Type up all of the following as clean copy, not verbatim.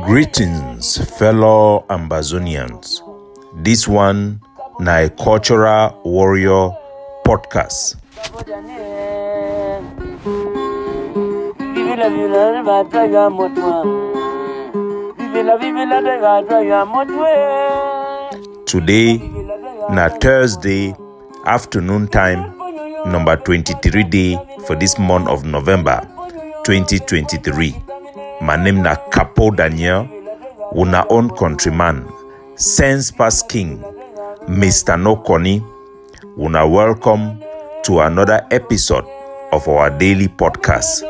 Greetings, fellow Ambazonians. This one na a cultural warrior podcast. Today na Thursday afternoon time, number 23 day for this month of November 2023. My name na Capo Daniel, una own countryman, sense past king, Mr. Nokoni. Una welcome to another episode of our daily podcast.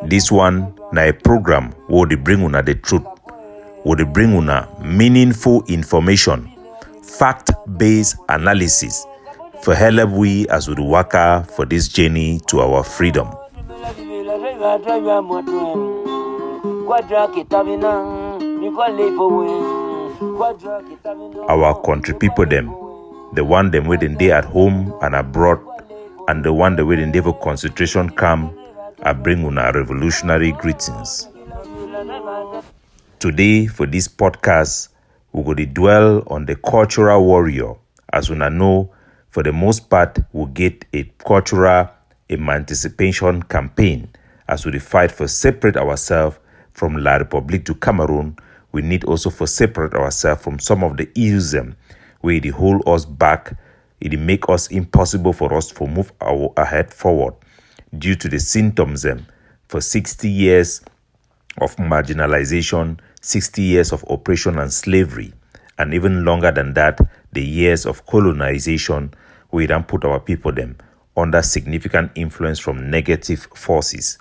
This one na a program where they bring una the truth, where they bring una meaningful information, fact-based analysis for help we as we waka for this journey to our freedom. Our country people them, the one them waiting day at home and abroad, and the one that waiting there for concentration camp, I bring una revolutionary greetings. Today for this podcast, we're going to dwell on the cultural warrior. As una know, for the most part, we get a cultural emancipation campaign. As we fight for separate ourselves from La Republique to Cameroon, we need also for separate ourselves from some of the isms where they hold us back. It make us impossible for us to move ahead forward due to the symptoms for 60 years of marginalization, 60 years of oppression and slavery, and even longer than that, the years of colonization, we then put our people them under significant influence from negative forces.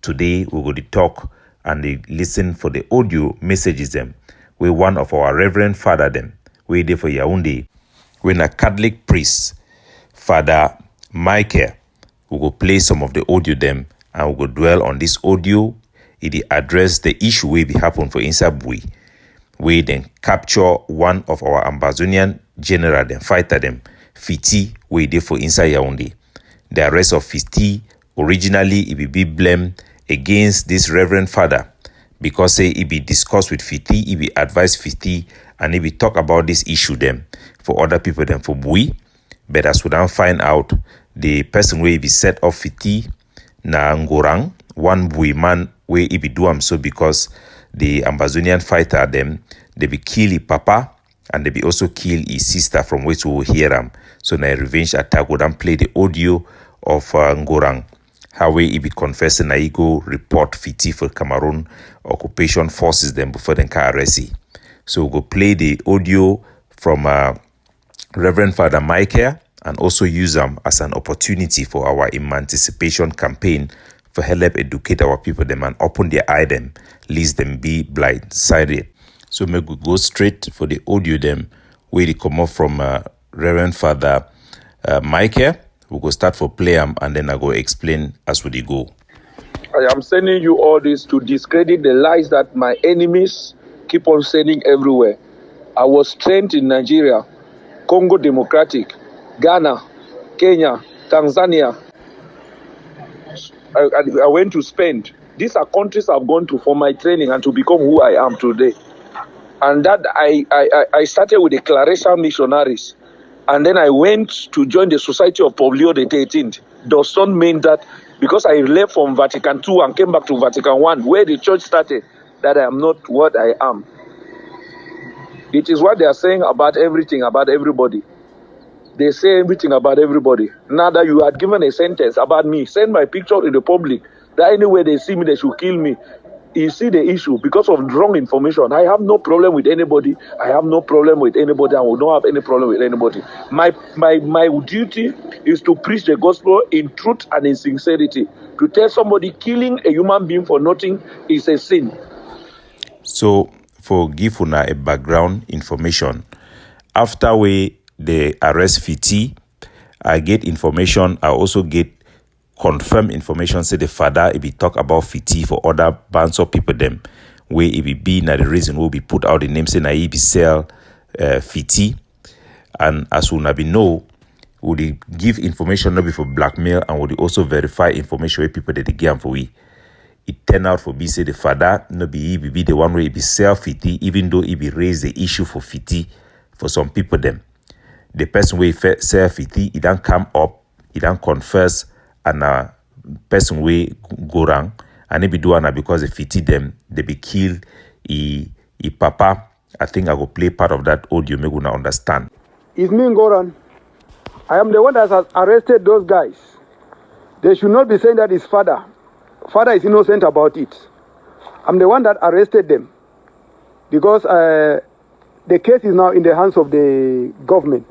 Today, we're going to talk and listen for the audio messages them where one of our Reverend Father them, we there for Yaoundé, when a Catholic priest, Father Michael, we will play some of the audio them and we will dwell on this audio. It address the issue where be happen for Insabui. We then capture one of our Ambazonian general them fighter them, FIRTIR, we there for inside Yaoundé. The arrest of FIRTIR originally it be blamed against this Reverend Father because say it be discussed with FIRTIR, it be advised FIRTIR, and it be talk about this issue them for other people them for Bui. But as we don't find out, the person where be set off FIRTIR na Ngorang, one Bui man where it be do am so because the Ambazonian fighter them they be kill his papa and they be also kill his sister from which we will hear them. So na a revenge attack would then play the audio of Ngorang. How he be confessing na he go report FIRTIR for Cameroon occupation forces them before they can arrest him. So we'll go play the audio from Reverend Father Michael and also use them as an opportunity for our emancipation campaign for help educate our people them and open their eye them, lest them be blindsided. So we go straight for the audio them where they come up from Reverend Father Michael. We go start for play and then I go explain as we go. I am sending you all this to discredit the lies that my enemies keep on sending everywhere. I was trained in Nigeria, Congo Democratic, Ghana, Kenya, Tanzania. I went to Spain. These are countries I've gone to for my training and to become who I am today. And that I started with the Claretian missionaries. And then I went to join the Society of Pope Leo XIII. Does not mean that because I left from Vatican II and came back to Vatican I, where the church started, that I am not what I am. It is what they are saying about everything, about everybody. They say everything about everybody. Now that you had given a sentence about me, send my picture in the public, that anywhere they see me, they should kill me. You see the issue because of wrong information. I have no problem with anybody. I have no problem with anybody. I will not have any problem with anybody. My duty is to preach the gospel in truth and in sincerity. To tell somebody killing a human being for nothing is a sin. So, for give una a background information, after the arrest FIRTIR, I get information. I also get confirm information. Say the father, if he talk about FIRTIR for other bands of people them, where it be na the reason will be put out the name say na he be sell FIRTIR And as we be know, would give information not be for blackmail and would also verify information where people that they give for we. It turned out for be say the father no be the one where he be sell fiti, even though he be raise the issue for fiti for some people them. The person where he sell fiti, he don't come up, he don't confess, and person where go wrong, and they be doing because they fiti them, they be killed. He papa. I think I will play part of that audio. Make una understand. It's me, Goran. I am the one that has arrested those guys. They should not be saying that his father. Father is innocent about it. I'm the one that arrested them because the case is now in the hands of the government,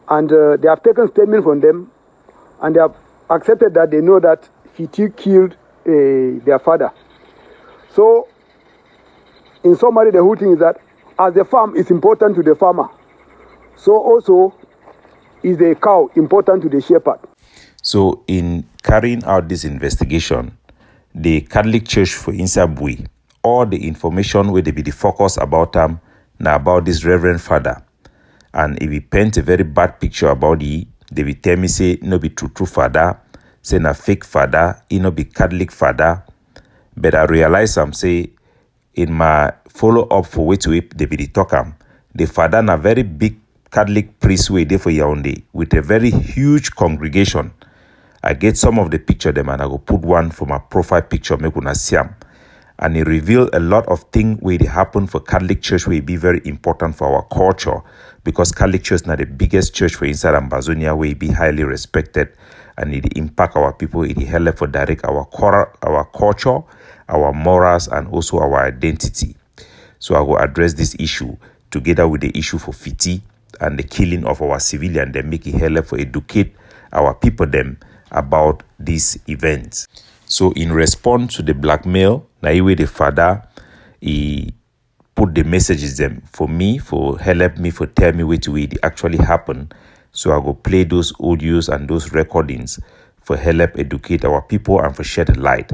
and they have taken statement from them, and they have accepted that they know that he killed their father. So, in summary, the whole thing is that as the farm is important to the farmer, so also is the cow important to the shepherd. So, in carrying out this investigation, the Catholic Church for Insabui, all the information where they be the focus about them now about this Reverend Father, and if we paint a very bad picture about they will tell me say no be true father, say na fake father, he no be Catholic father. But I realize I'm say in my follow up for which way they be the talk the father na very big Catholic priest way there for Yaoundé with a very huge congregation. I get some of the picture them and I go put one for my profile picture, make una see am. And it reveal a lot of things where they happen for Catholic Church where it be very important for our culture, because Catholic Church is not the biggest church for inside Ambazonia where it be highly respected and it impact our people, it help for direct our culture, our morals, and also our identity. So I will address this issue together with the issue for Fiti and the killing of our civilian, then make it help for educate our people them about these events. So in response to the blackmail, Naiwe the father, he put the messages them for me, for help me, for tell me which way it actually happened. So I go play those audios and those recordings for help educate our people and for shed light.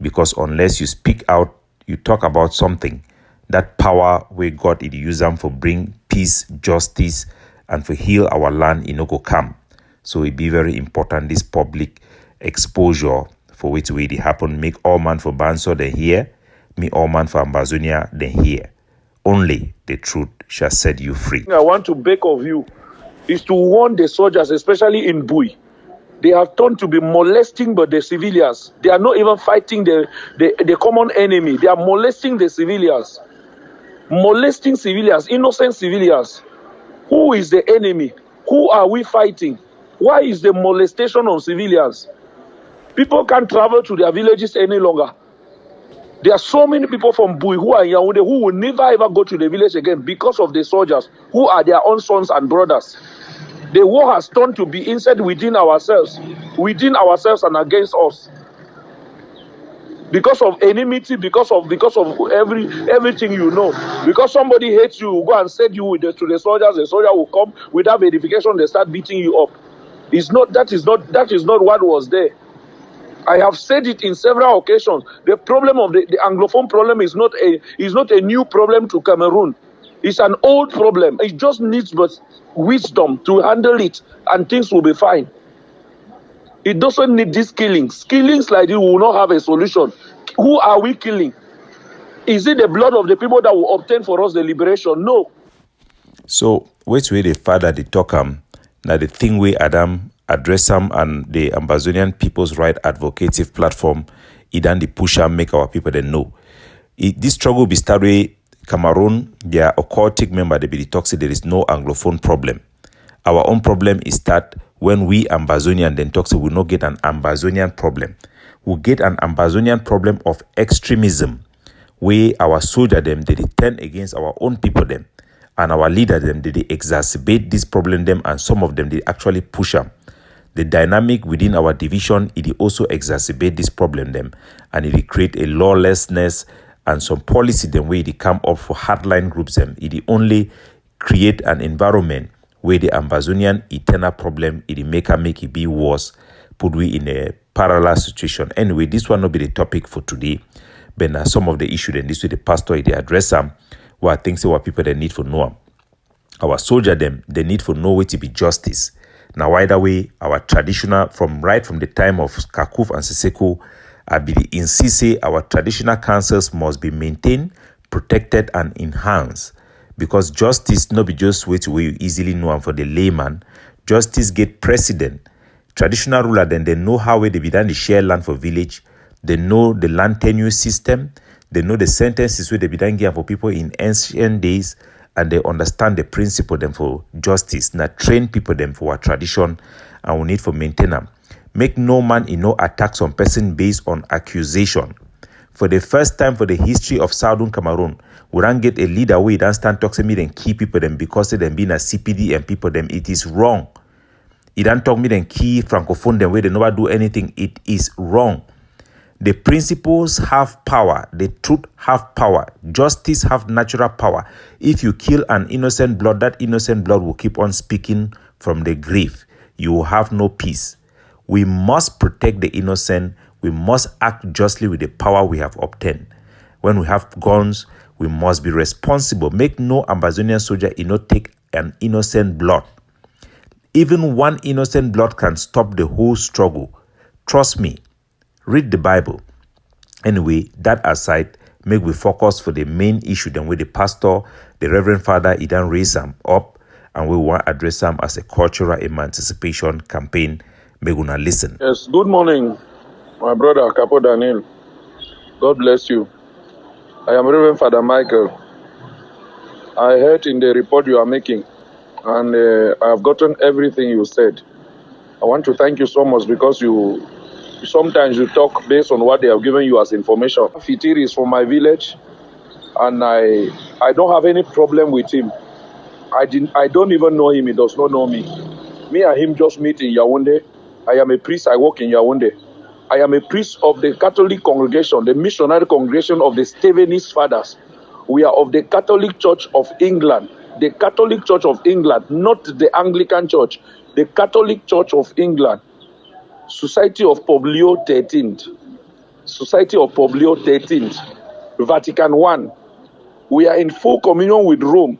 Because unless you speak out, you talk about something, that power where God it use them for bring peace, justice, and for heal our land, no go come. So it be very important, this public exposure for which way it happen. Make all man for Banso then hear, me all man for Ambazonia then hear. Only the truth shall set you free. I want to beg of you is to warn the soldiers, especially in Bui. They have turned to be molesting but the civilians. They are not even fighting the common enemy. They are molesting the civilians. Molesting civilians, innocent civilians. Who is the enemy? Who are we fighting? Why is the molestation on civilians? People can't travel to their villages any longer. There are so many people from Bui who are in Yaoundé who will never ever go to the village again because of the soldiers who are their own sons and brothers. The war has turned to be inside within ourselves and against us. Because of enmity, because of everything you know. Because somebody hates you, go and send you to the soldiers. The soldier will come without verification. They start beating you up. That is not what was there. I have said it in several occasions. The problem of the Anglophone problem is not a new problem to Cameroon. It's an old problem. It just needs but wisdom to handle it, and things will be fine. It doesn't need these killings. Killings like this will not have a solution. Who are we killing? Is it the blood of the people that will obtain for us the liberation? No. So, which way the father the talk now the thing we Adam address them and the Ambazonian People's Right Advocative Platform, it and the push and make our people then know. This struggle be started Cameroon, their occultic member, they be the toxic, there is no Anglophone problem. Our own problem is that when we Ambazonian then toxic, we will not get an Ambazonian problem. We'll get an Ambazonian problem of extremism, where our soldier them, they turn against our own people them, and our leader them, they exacerbate this problem them, and some of them, they actually push them. The dynamic within our division, it also exacerbate this problem them, and it create a lawlessness and some policy them where they come up for hardline groups them. It only create an environment where the Ambazonian eternal problem it make it be worse, put we in a parallel situation. Anyway, this one will be the topic for today. But some of the issue then this way the pastor they address them, what things what people they need for know. Our soldier them, they need for know way to be justice. Now, either way, our traditional, from the time of Kakuf and Siseko, I be insist our traditional councils must be maintained, protected, and enhanced. Because justice not be just way to where you easily know and for the layman. Justice get precedent. Traditional ruler then they know how they be done the share land for village. They know the land tenure system. They know the sentences where they be done give for people in ancient days. And they understand the principle them for justice. Now train people them for our tradition and we need for maintain them. Make no man in no attacks on person based on accusation. For the first time for the history of Southern Cameroon, we don't get a leader where he don't stand talk to me and key people them because they them being a CPD and people them. It is wrong. He don't talk me then key francophone them where they never do anything. It is wrong. The principles have power. The truth have power. Justice have natural power. If you kill an innocent blood, that innocent blood will keep on speaking from the grave. You will have no peace. We must protect the innocent. We must act justly with the power we have obtained. When we have guns, we must be responsible. Make no Ambazonian soldier not take an innocent blood. Even one innocent blood can stop the whole struggle. Trust me. Read the Bible. Anyway, that aside, make we focus for the main issue then with the pastor, the Reverend Father, he done raise them up and we want to address them as a cultural emancipation campaign. Make we not listen. Yes, good morning, my brother Capo Daniel. God bless you. I am Reverend Father Michael. I heard in the report you are making and I have gotten everything you said. I want to thank you so much because sometimes you talk based on what they have given you as information. FIRTIR is from my village and I don't have any problem with him. I don't even know him, he does not know me. Me and him just meet in Yaoundé. I am a priest, I work in Yaoundé. I am a priest of the Catholic congregation, the missionary congregation of the Stevenist Fathers. We are of the Catholic Church of England. The Catholic Church of England, not the Anglican Church. The Catholic Church of England. Society of Pope 13th. Society of Pope 13th. Vatican I. We are in full communion with Rome.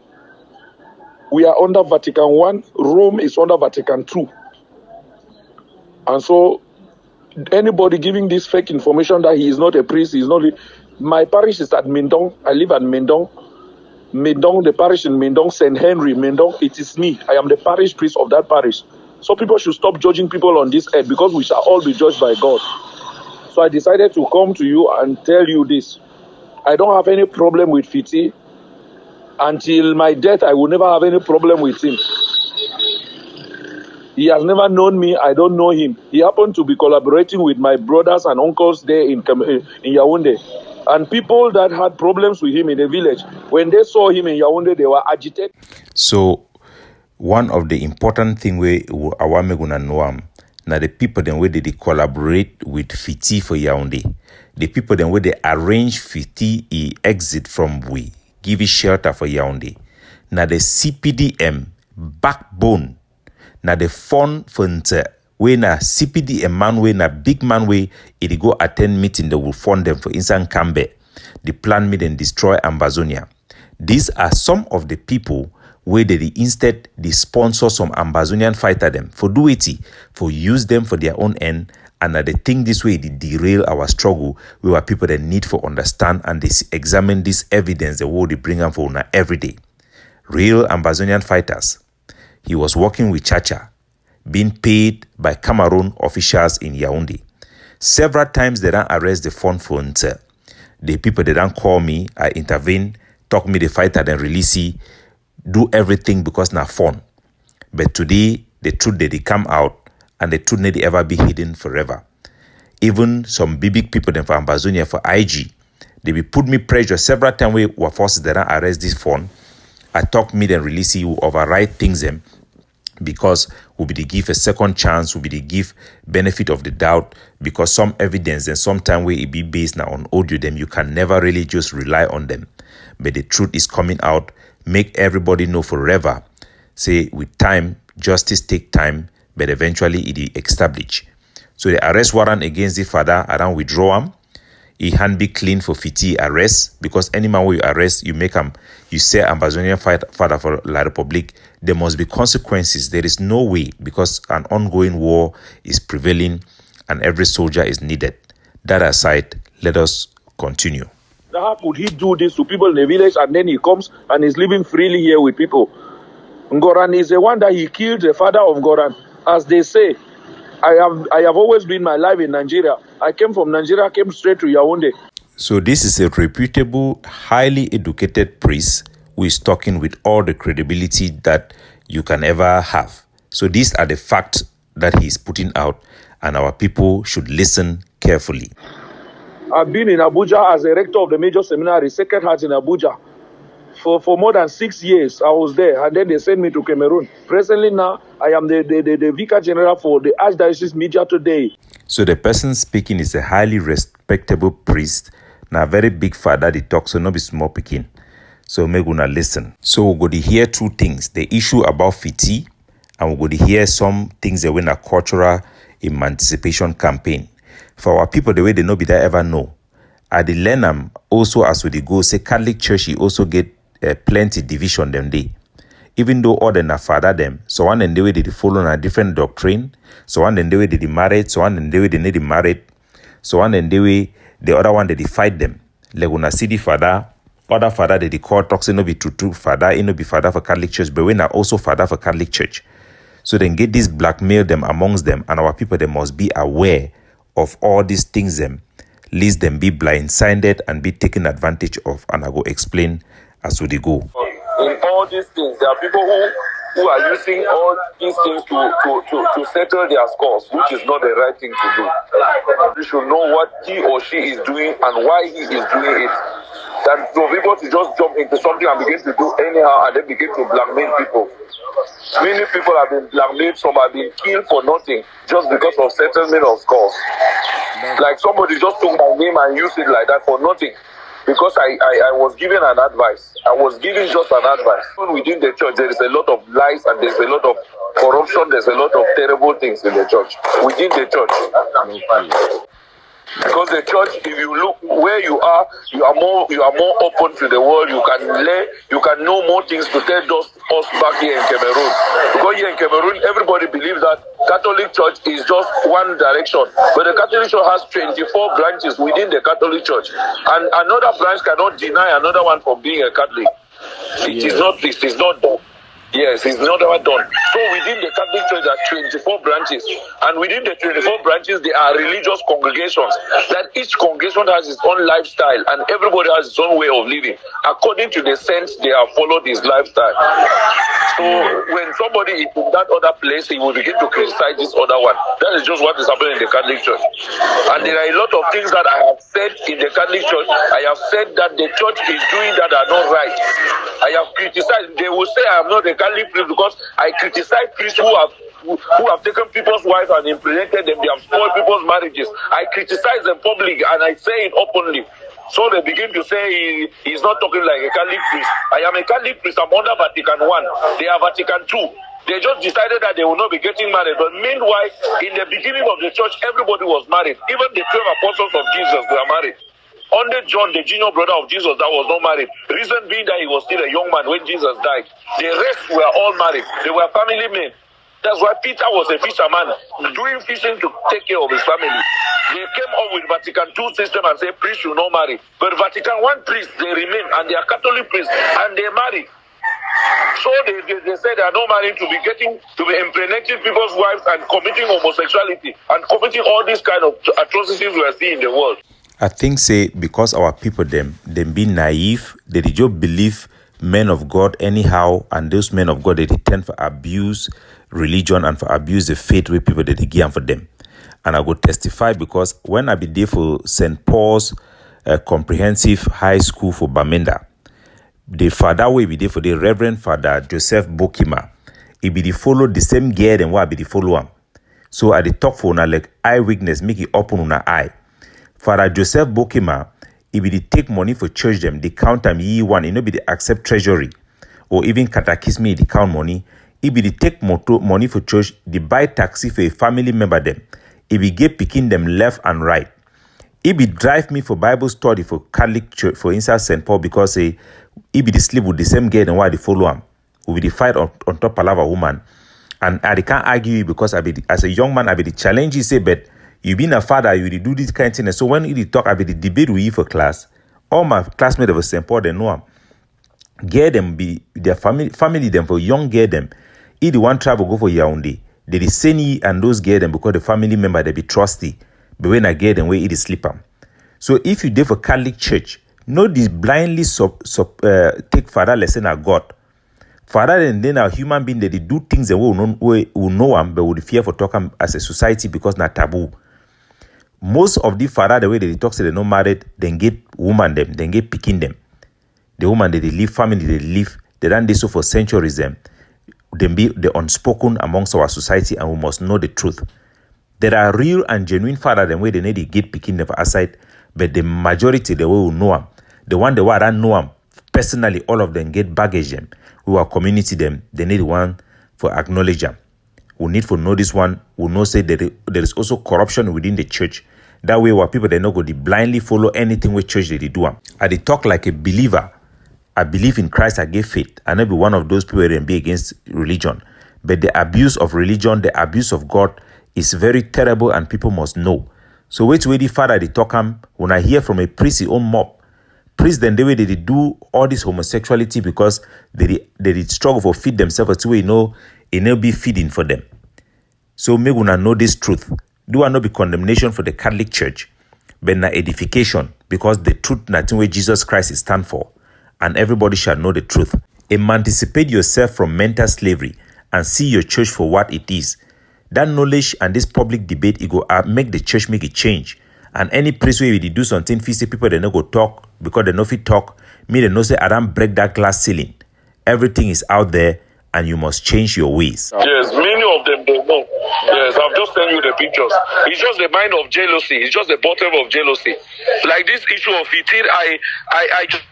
We are under Vatican I. Rome is under Vatican II. And so, anybody giving this fake information that he is not a priest, he is not. My parish is at Mindong. I live at Mindong. Mindong, the parish in Mindong, St. Henry, Mindong. It is me. I am the parish priest of that parish. So people should stop judging people on this earth because we shall all be judged by God. So I decided to come to you and tell you this. I don't have any problem with FIRTIR. Until my death, I will never have any problem with him. He has never known me. I don't know him. He happened to be collaborating with my brothers and uncles there in Yaoundé. And people that had problems with him in the village, when they saw him in Yaoundé, they were agitated. So, one of the important thing we our meguna know now the people then where they collaborate with FIRTIR for Yaoundé. The people then where they arrange FIRTIR exit from we give it shelter for Yaoundé. Now the CPDM backbone. Now the fund for we na CPDM man way na big man way it go attend meeting they will fund them for Insan Kambe. The plan meet and destroy Ambazonia. These are some of the people where they instead they sponsor some Ambazonian fighter them for do it, for use them for their own end, and they think this way they derail our struggle. We were people that need for understand and they examine this evidence the world they bring them for every day. Real Ambazonian fighters. He was working with Chacha, being paid by Cameroon officials in Yaoundé. Several times they don't arrest the fund for Nte. The people they don't call me, I intervene, talk me the fighter, then release he, do everything because na fun. But today, the truth that they come out and the truth need ever be hidden forever. Even some big people them for Ambazonia for IG, they be put me pressure several times we were forced to arrest this phone. I talk me then release you override things them because we be the give a second chance, we be the give benefit of the doubt because some evidence and sometimes we it be based now on audio them you can never really just rely on them. But the truth is coming out, make everybody know forever. Say with time, justice take time, but eventually it is established. So the arrest warrant against the father, I don't withdraw him. He hand be clean for FIRTIR arrest, because any man who you arrest, you make him, you say Ambazonia father for La Republique, there must be consequences. There is no way, because an ongoing war is prevailing and every soldier is needed. That aside, let us continue. How could he do this to people in the village, and then he comes and is living freely here with people? Ngoran is the one that he killed the father of Ngoran. As they say, I have always been my life in Nigeria. I came from Nigeria, came straight to Yaoundé. So this is a reputable, highly educated priest who is talking with all the credibility that you can ever have. So these are the facts that he is putting out, and our people should listen carefully. I've been in Abuja as a rector of the major seminary, Sacred Heart in Abuja. For more than 6 years, I was there, and then they sent me to Cameroon. Presently now, I am the Vicar General for the Archdiocese Media Today. So the person speaking is a highly respectable priest, now very big father, they talk, so no be small picking. So we're gonna listen. So we're going to hear two things, the issue about FIRTIR, and we're going to hear some things that win a cultural emancipation campaign. For our people, the way they know be there ever know. At the Lenham, also as we go, say Catholic Church, he also get plenty division them day. Even though all them are father them, so one and the way they follow a different doctrine, so one and the way they married, so one and the way they need married, so one and the way the other one they fight them. Like when I see the father, other father they call talks no be true father, no be father for Catholic Church, but when are also father for Catholic Church. So then get this blackmail them amongst them, and our people they must be aware of all these things them, lest them be blindsided and be taken advantage of, and I go explain as we go. In all these things, there are people who are using all these things to settle their scores, which is not the right thing to do. You should know what he or she is doing and why he is doing it. Than for people to just jump into something and begin to do anyhow and then begin to blackmail people. Many people have been blackmailed, some have been killed for nothing just because of settlement of scores. Like somebody just took my name and used it like that for nothing. Because I was given an advice. I was given just an advice. Even within the church, there is a lot of lies and there's a lot of corruption. There's a lot of terrible things in the church. Within the church. Because the church, if you look where you are more open to the world. You can know more things to tell us back here in Cameroon. Because here in Cameroon, everybody believes that Catholic Church is just one direction. But the Catholic Church has 24 branches within the Catholic Church. And another branch cannot deny another one from being a Catholic. It is not done. Yes, it's not ever done. So within the Catholic Church, there are 24 branches. And within the 24 branches, there are religious congregations. That each congregation has its own lifestyle and everybody has its own way of living. According to the saints, they have followed his lifestyle. So when somebody is in that other place, he will begin to criticize this other one. That is just what is happening in the Catholic Church. And there are a lot of things that I have said in the Catholic Church. I have said that the church is doing that are not right. I have criticized. They will say I am not a Catholic priest because I criticize priests who have taken people's wives and impregnated them. They have spoiled people's marriages. I criticize them publicly and I say it openly. So they begin to say he's not talking like a Catholic priest. I am a Catholic priest. I'm under Vatican I. They are Vatican II. They just decided that they will not be getting married. But meanwhile, in the beginning of the church, everybody was married. Even the 12 apostles of Jesus were married. Only John, the junior brother of Jesus, that was not married. Reason being that he was still a young man when Jesus died. The rest were all married. They were family men. That's why Peter was a fisherman, doing fishing to take care of his family. They came up with Vatican II system and said priests should not marry. But Vatican I priests, they remain, and they are Catholic priests, and they marry. So they say they are not married to be impregnating people's wives and committing homosexuality and committing all these kind of atrocities we are seeing in the world. I think say because our people them be naive, they just believe men of God anyhow, and those men of God they tend for abuse religion and for abuse the faith where people they give for them. And I go testify because when I be there for St. Paul's Comprehensive High School for Bamenda, the father we be there for the Reverend Father Joseph Bokima, he be the follow the same gear than what I be the follow him. So at the talk for una like eye weakness, make it open una eye. Father Joseph Bokima, he be the take money for church them, they count them ye one, he no be the accept treasury, or even catechism, they count money. He be the take money for church, they buy taxi for a family member them. He be give picking them left and right. He be drive me for Bible study for Catholic church for inside St. Paul because he be the sleep with the same girl and why they follow him. We be the fight on top of a woman. And I can't argue you because as a young man, I be the challenge you say, but you being a father, you do this kind of thing. And so when you talk, I be the debate with you for class. All my classmates of St. Paul, they know him. Get them be their family them for young get them. If the one travel go for Yaoundé, they send you and those get them because the family member they be trusty. But when I get them, where it is sleep them. So if you do for Catholic Church, no this blindly take father lesson of God. Father and then our human being they do things that we will know them, but we fear for talking as a society because not taboo. Most of the father the way they talk say they not married, then get woman them, then get picking them. The woman they live, family they live, they done this so for centuries them. They be the unspoken amongst our society and we must know the truth. There are real and genuine father them where they need to get picking them aside, but the majority the way we know them, the one the way I don't know them personally, all of them get baggage them. Who are community them, they need one for acknowledge them. We need to know this one. We know say that there is also corruption within the church. That way, where people they not go to blindly follow anything with church they do. I they talk like a believer. I believe in Christ. I give faith. I never be one of those people that be against religion. But the abuse of religion, the abuse of God, is very terrible, and people must know. So wait the father they talk when I hear from a priest, he own mob. Priests then the way they do all this homosexuality because they struggle for feed themselves to it no be feeding for them. So me gonna know this truth. Do I not be condemnation for the Catholic Church, but na edification because the truth nothing where Jesus Christ is stand for, and everybody shall know the truth. Emancipate yourself from mental slavery and see your church for what it is. That knowledge and this public debate it go make the church make a change. And any place where they do something, say people they no go talk because they no fit talk. Me they no say I don't break that glass ceiling. Everything is out there, and you must change your ways. Yes, many of them don't know. Yes, I've just sent you the pictures. It's just the mind of jealousy. It's just the bottom of jealousy. Like this issue of FIRTIR, I just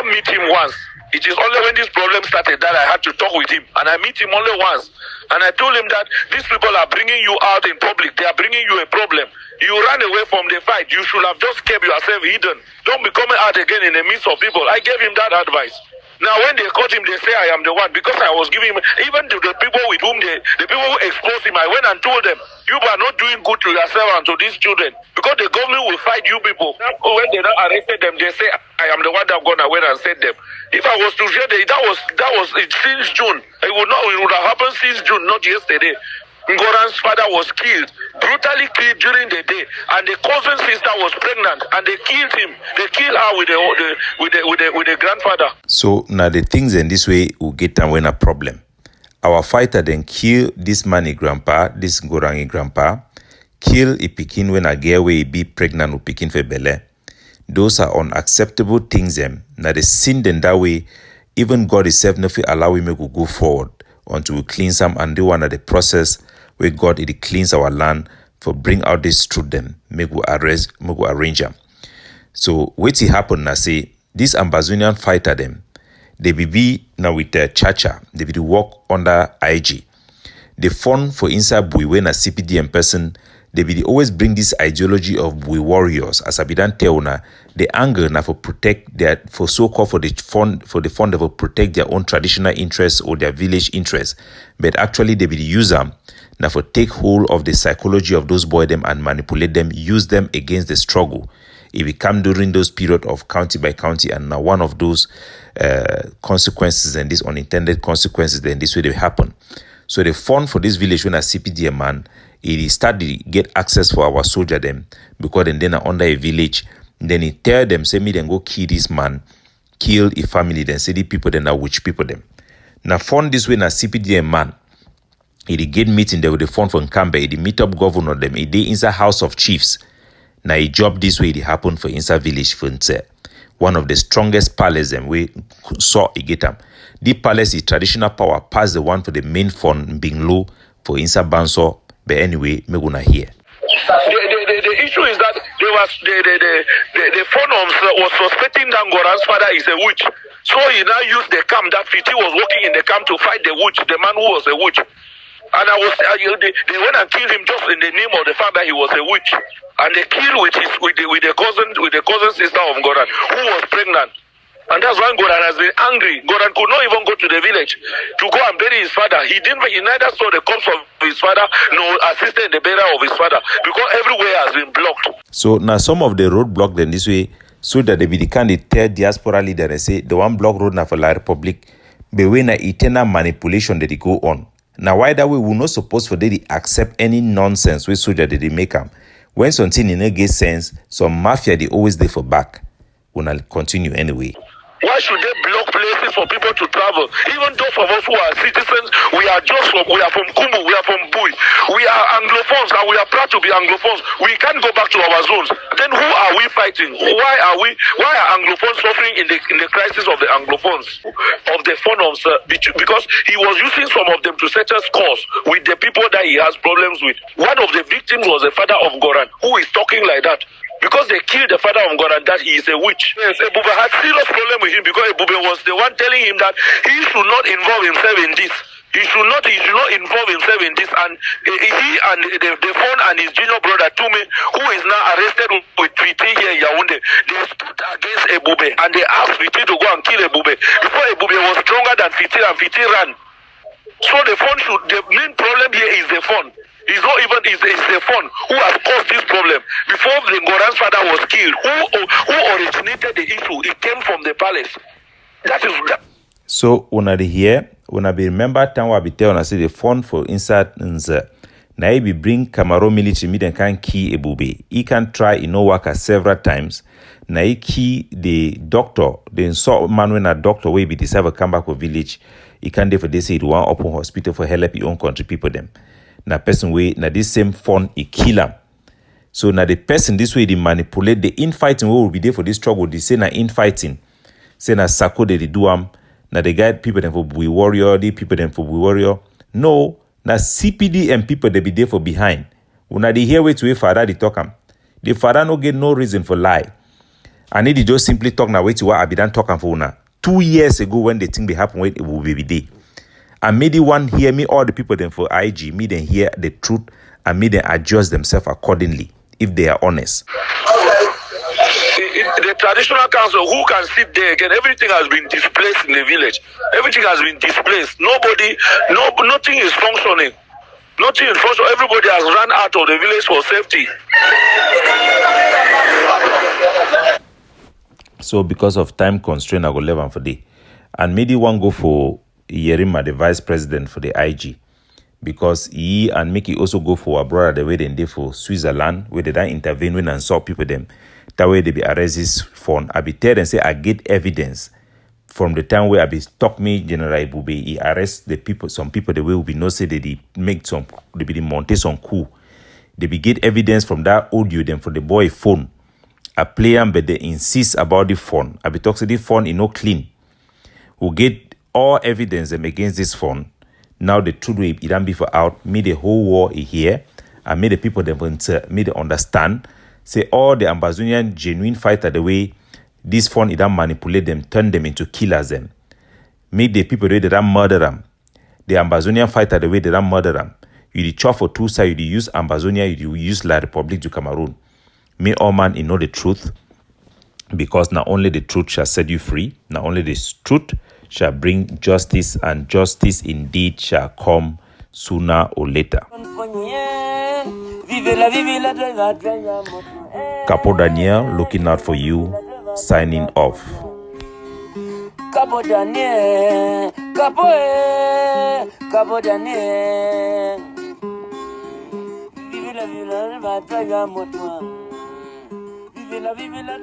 meet him once. It is only when this problem started that I had to talk with him, and I meet him only once. And I told him that these people are bringing you out in public. They are bringing you a problem. You ran away from the fight. You should have just kept yourself hidden. Don't be coming out again in the midst of people. I gave him that advice. Now, when they caught him, they say I am the one because I was giving him, even to the people with whom the people who exposed him, I went and told them, you are not doing good to yourself and to these children because the government will fight you people. When they not arrested them, they say I am the one that gone away and said them. If I was to share that was it since June. It would have happened since June, not yesterday. Ngoran's father was killed, brutally killed during the day, and the cousin sister was pregnant, and they killed him. They killed her with the grandfather. So now the things in this way will get them when a problem. Our fighter then kill this man grandpa, this Ngorangi grandpa, kill a pikin when a girl will be pregnant with pikin for belle. Those are unacceptable things them. Now the sin then that way, even God itself not allow him to go forward until we cleanse them and do one of the process where God it cleans our land for bring out this truth them, make we arrange them. So what it happen now say this Ambazonian fighter them, they be now with their chacha, they be work under IG. They fund for inside Bui when a CPDM person, they be always bring this ideology of Bui warriors as I be done tell na the anger now for protect their for so-called for the fund they will protect their own traditional interests or their village interests. But actually they be use them now for take hold of the psychology of those boy them and manipulate them, use them against the struggle. It will come during those period of county by county, and now one of those consequences and these unintended consequences, then this way they happen. So the fund for this village when a CPDM man, it start to get access for our soldier them because then are under a village. Then he tell them, say me then go kill this man, kill a family, then say the people then are which people them. Now fund this way na CPDM man. He get meeting there with the fund from Cambe, he meet up governor them, he dey inside House of Chiefs. Now a job this way it happen for inside village Funse. One of the strongest palace them we saw it get them. The palace is traditional power pass the one for the main fund being low for inside Banso. But anyway, me gonna hear. The issue is that the fund was suspecting that Ngoran's father is a witch. So he now used the camp that FIRTIR was working in the camp to fight the witch, the man who was a witch. And they went and killed him just in the name of the fact that he was a witch. And they killed with the cousin sister of Goran, who was pregnant. And that's why Goran has been angry. Goran could not even go to the village to go and bury his father. He neither saw the corpse of his father nor assisted in the burial of his father, because everywhere has been blocked. So now some of the road blocked them this way, so that they can tell diaspora leader and say the one block road now for La Republic, but when a eternal manipulation that they go on. Now why that way we're not supposed for they to accept any nonsense with soldier that they make them. When something in a get sense, some mafia they always there for back. We'll continue anyway. Why should they block places for people to travel? Even those of us who are citizens, we are from Kumu, we are from Bui. We are Anglophones and we are proud to be Anglophones. We can't go back to our zones. Then who are we fighting? Why are Anglophones suffering in the crisis of the Anglophones? Of the phones, because he was using some of them to settle scores with the people that he has problems with. One of the victims was the father of Goran, who is talking like that. Because they killed the father of God and that he is a witch. Yes, Ebube had serious problem with him because Ebube was the one telling him that he should not involve himself in this. He should not involve himself in this. And he and the phone and his junior brother Tume, who is now arrested with Fiti here in Yaoundé, they stood against Ebube and they asked Fiti to go and kill Ebube. Before Ebube was stronger than Fiti and Fiti ran. So the main problem here is the phone. It's not even it's the phone who has caused this problem. Before the Goran's father was killed, who originated the issue? It came from the palace. That is that. So una here, una be remember time we be tell una say the phone for inside nze. Now he be bring Cameroon military meet and can key Ebube. He can try work several times. Now he key the doctor. Then saw man when a doctor will be deserve come back to village. He can therefore they say it one open hospital for help your own country people them. Na person way na this same phone he kill him. So now the person this way they manipulate the infighting will be there for this struggle. They say na infighting. Say na Sako they do na the guide people them for Bui warrior, the people them for Bui warrior. No, na CPD and people they be there for behind. Una they hear way to father they talk am. The father no get no reason for lie. And they just simply talk na way to what I be done talking for una. 2 years ago when the thing be happen it will be there. And made the one hear me, all the people then for IG, me then hear the truth and me then adjust themselves accordingly, if they are honest. The traditional council, who can sit there again? Everything has been displaced in the village. Everything has been displaced. Nothing is functioning. Nothing is functioning. Everybody has run out of the village for safety. So because of time constraint, I go leave them for day. And maybe one go for Yerima, the vice president for the IG, because he and Mickey also go for a brother the way they did for Switzerland, where they don't intervene when and saw people them. That way they be arrest this phone. I be tell and say I get evidence from the time where I be talk me General Ibube, he arrest the people, some people the way will be no say they make some they be monte some coup. They be get evidence from that audio them for the boy phone. I play them but they insist about the phone. I be talk say the phone is no clean. Who get all evidence them against this phone. Now the truth will it don't be for out. Me the whole war is here. And me the people them me they understand. Say all the Ambazonian genuine fighter the way this phone it don't manipulate them, turn them into killers them. Me the people the way they don't murder them. The Ambazonian fighter the way they don't murder them. You the chop for two sides, you use Ambazonia, you use La Republic to Cameroon. Me all man you know the truth. Because not only the truth shall set you free, not only the truth shall bring justice, and justice indeed shall come sooner or later. Capo Daniel looking out for you, signing off. Capo Daniel, Capo Daniel. Vive la vie, la